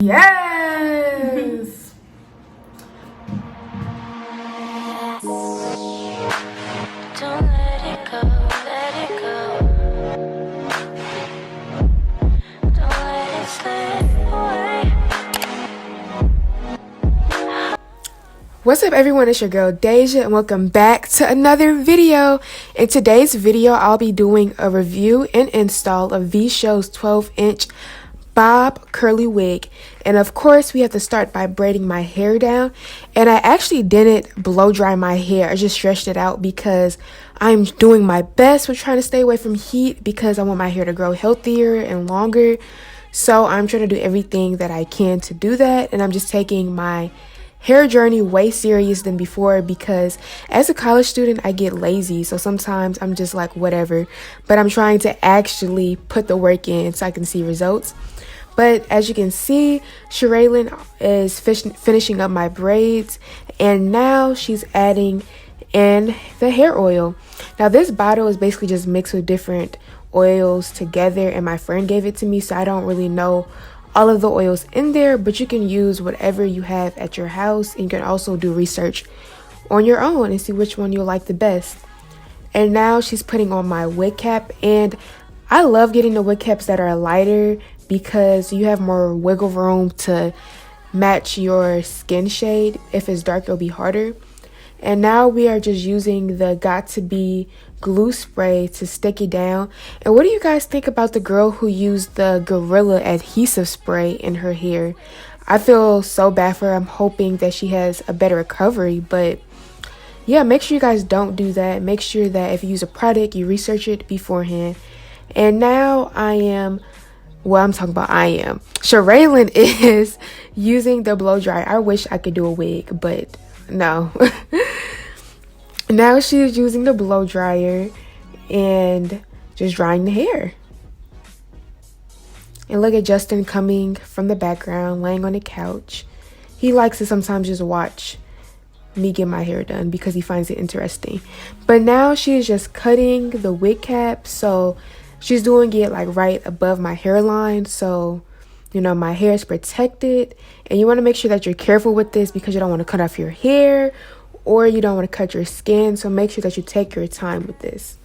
Yes. Don't let it go, let it go. Don't let it slip away. What's up everyone, it's your girl Deja and welcome back to another video. In today's video, I'll be doing a review and install of VSHOW's 12-inch bob curly wig. And of course, we have to start by braiding my hair down. And I actually didn't blow dry my hair, I just stretched it out because I'm doing my best with trying to stay away from heat because I want my hair to grow healthier and longer. So I'm trying to do everything that I can to do that, and I'm just taking my hair journey way serious than before because as a college student I get lazy, so sometimes I'm just like whatever, but I'm trying to actually put the work in so I can see results. But as you can see, Sharaylin is finishing up my braids, and now she's adding in the hair oil. Now this bottle is basically just mixed with different oils together, and my friend gave it to me, so I don't really know all of the oils in there, but you can use whatever you have at your house, and you can also do research on your own and see which one you like the best. And now she's putting on my wig cap, and I love getting the wig caps that are lighter because you have more wiggle room to match your skin shade. If it's dark, it'll be harder. And now we are just using the Got To Be glue spray to stick it down. And what do you guys think about the girl who used the Gorilla adhesive spray in her hair? I feel so bad for her. I'm hoping that she has a better recovery, but yeah, make sure you guys don't do that. Make sure that if you use a product, you research it beforehand. And now Sharaylin is using the blow dryer. I wish I could do a wig, but no. Now she's using the blow dryer and just drying the hair. And look at Justin coming from the background, laying on the couch. He likes to sometimes just watch me get my hair done because he finds it interesting. But now she is just cutting the wig cap, so she's doing it like right above my hairline, so you know my hair is protected. And you want to make sure that you're careful with this because you don't want to cut off your hair or you don't want to cut your skin, so make sure that you take your time with this.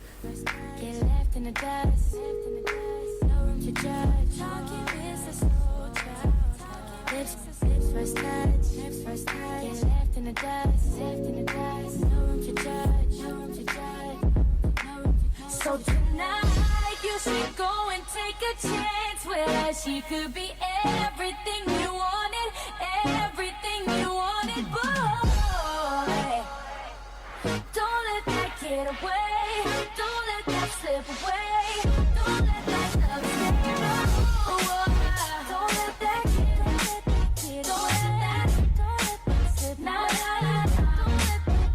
So tonight you should go and take a chance with her. She could be everything you wanted, everything you wanted, boy. Don't let that get away. Don't let that slip away. Don't let that love slip away. Don't let that get away. Don't let that slip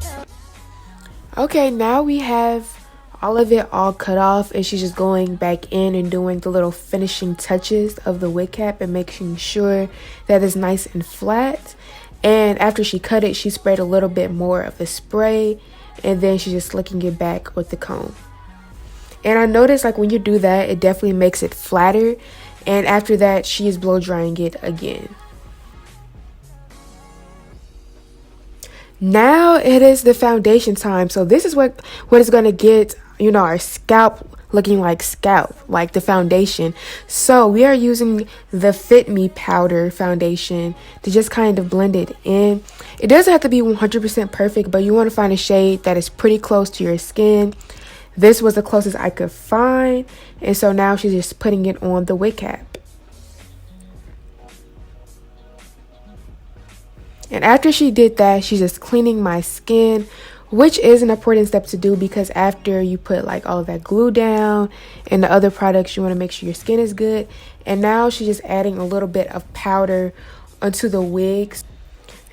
away. Okay, now we have all of it all cut off, and she's just going back in and doing the little finishing touches of the wig cap and making sure that it's nice and flat. And after she cut it, she sprayed a little bit more of the spray, and then she's just slicking it back with the comb. And I noticed like when you do that, it definitely makes it flatter. And after that, she is blow drying it again. Now it is the foundation time. So this is what is going to get, you know, our scalp looking like the foundation. So we are using the Fit Me powder foundation to just kind of blend it in. It doesn't have to be 100% perfect, but you want to find a shade that is pretty close to your skin. This was the closest I could find, and so now she's just putting it on the wig cap. And after she did that, she's just cleaning my skin, which is an important step to do because after you put like all of that glue down and the other products, you want to make sure your skin is good. And now she's just adding a little bit of powder onto the wigs.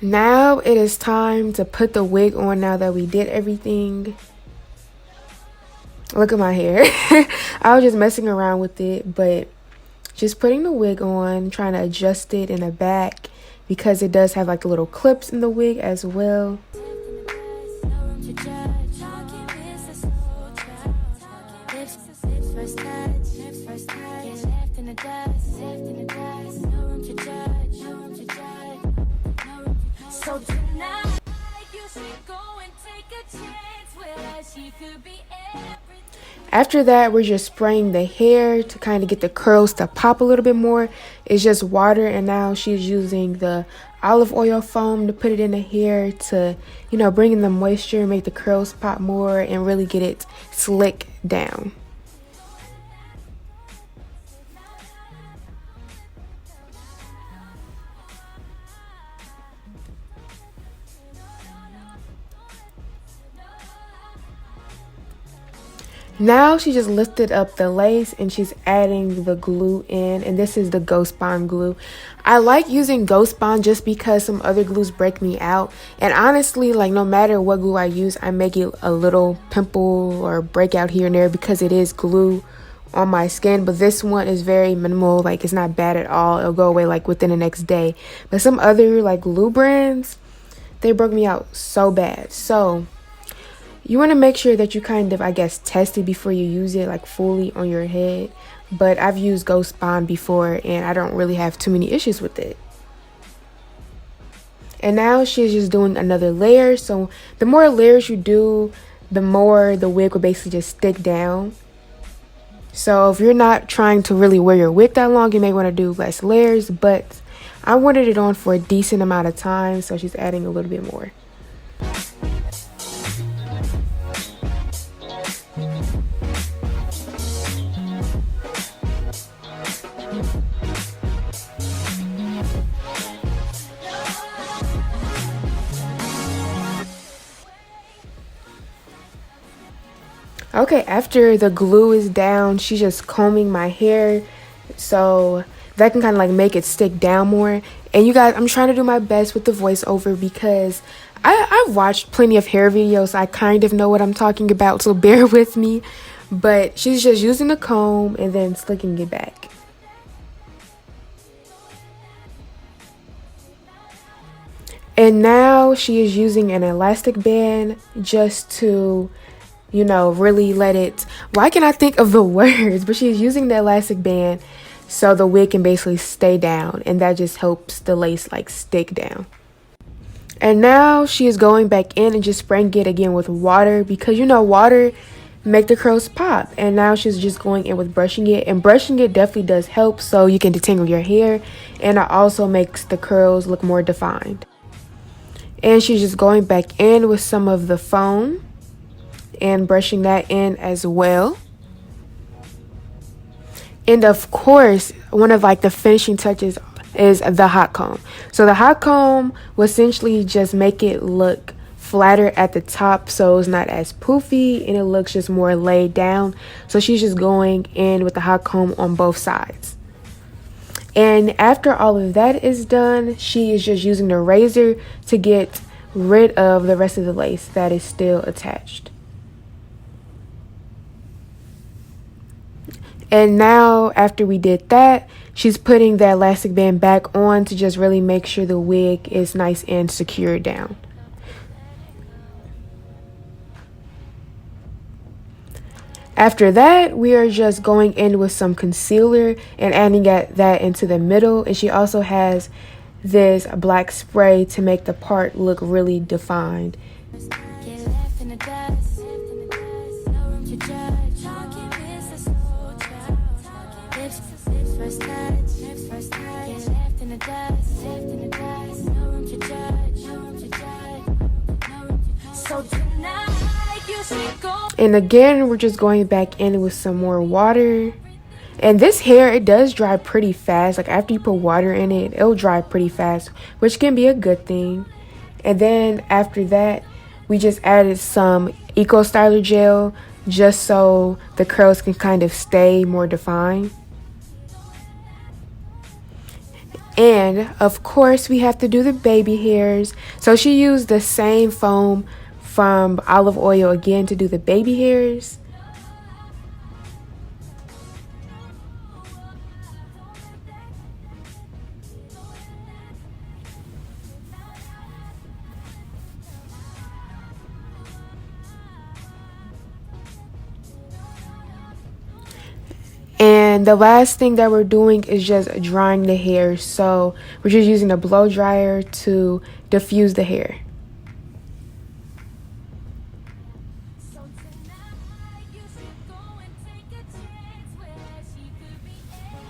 Now it is time to put the wig on now that we did everything. Look at my hair. I was just messing around with it, but just putting the wig on, trying to adjust it in the back because it does have like little clips in the wig as well. First touch, get left in the dust, no room to judge. So tonight, you should go and take a chance with her. She could be everything. After that, we're just spraying the hair to kind of get the curls to pop a little bit more. It's just water, and now she's using the olive oil foam to put it in the hair to, bring in the moisture, make the curls pop more, and really get it slick down. Now she just lifted up the lace and she's adding the glue in, and this is the Ghost Bond glue. I like using Ghost Bond just because some other glues break me out, and honestly, like, no matter what glue I use, I may get a little pimple or breakout here and there because it is glue on my skin. But this one is very minimal, like it's not bad at all. It'll go away like within the next day. But some other like glue brands, they broke me out so bad. So you want to make sure that you kind of, I guess, test it before you use it like fully on your head. But I've used Ghost Bond before and I don't really have too many issues with it. And now she's just doing another layer. So the more layers you do, the more the wig will basically just stick down. So if you're not trying to really wear your wig that long, you may want to do less layers. But I wanted it on for a decent amount of time, so she's adding a little bit more. Okay, after the glue is down, she's just combing my hair so that can kind of like make it stick down more. And you guys, I'm trying to do my best with the voiceover because I've watched plenty of hair videos. So I kind of know what I'm talking about, so bear with me. But she's just using the comb and then slicking it back. And now she is using an elastic band just to, really let it, why can't I think of the words? But she's using the elastic band so the wig can basically stay down, and that just helps the lace like stick down. And now she is going back in and just spraying it again with water because water make the curls pop. And now she's just going in with brushing it, and brushing it definitely does help so you can detangle your hair, and it also makes the curls look more defined. And she's just going back in with some of the foam and brushing that in as well. And of course, one of like the finishing touches is the hot comb. So the hot comb will essentially just make it look flatter at the top so it's not as poofy and it looks just more laid down. So she's just going in with the hot comb on both sides. And after all of that is done, she is just using the razor to get rid of the rest of the lace that is still attached. And now after we did that, she's putting the elastic band back on to just really make sure the wig is nice and secure down. After that, we are just going in with some concealer and adding that into the middle. And she also has this black spray to make the part look really defined. And again, we're just going back in with some more water. And this hair, it does dry pretty fast. Like after you put water in it, it'll dry pretty fast, which can be a good thing. And then after that, we just added some Eco Styler gel just so the curls can kind of stay more defined. And of course, we have to do the baby hairs. So she used the same foam from olive oil again to do the baby hairs. And And the last thing that we're doing is just drying the hair. So we're just using a blow dryer to diffuse the hair. So tonight you should go and take a chance where she could be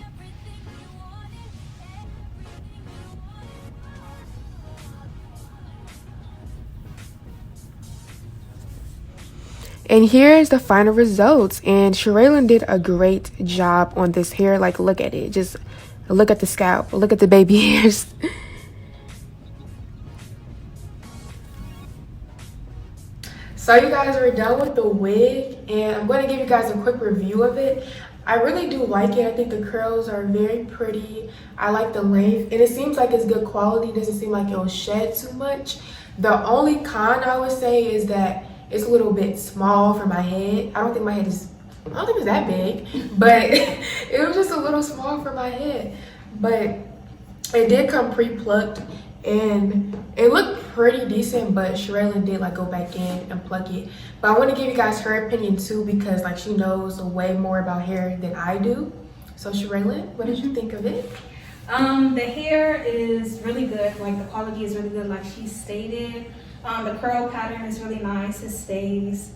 everything you wanted, everything you wanted. And here's the final results. And Shiraylen did a great job on this hair. Like, look at it. Just look at the scalp. Look at the baby hairs. So you guys, are done with the wig, and I'm going to give you guys a quick review of it. I really do like it. I think the curls are very pretty. I like the length, and it seems like it's good quality. It doesn't seem like it'll shed too much. The only con I would say is that it's a little bit small for my head. I don't think it's that big, but it was just a little small for my head. But it did come pre-plucked, and it looked pretty decent, but Shiraylen did like go back in and pluck it. But I want to give you guys her opinion too, because like she knows way more about hair than I do. So Shiraylen, what did you think of it? The hair is really good. Like the quality is really good, like she stated. The curl pattern is really nice. It stays.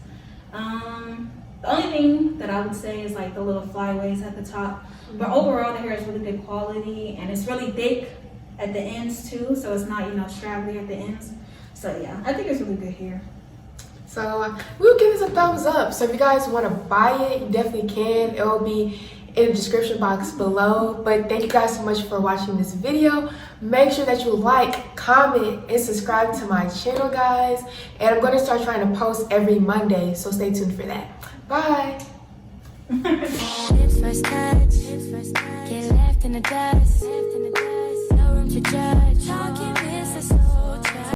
The only thing that I would say is like the little flyaways at the top. But overall, the hair is really good quality, and it's really thick at the ends too, so it's not, you know, straggly at the ends. So yeah, I think it's really good hair. So we'll give this a thumbs up. So if you guys want to buy it, you definitely can. It will be in the description box below. But thank you guys so much for watching this video. Make sure that you like, comment, and subscribe to my channel, guys. And I'm going to start trying to post every Monday, so stay tuned for that. Bye. Lips first touch, get left in the dust, no room to judge.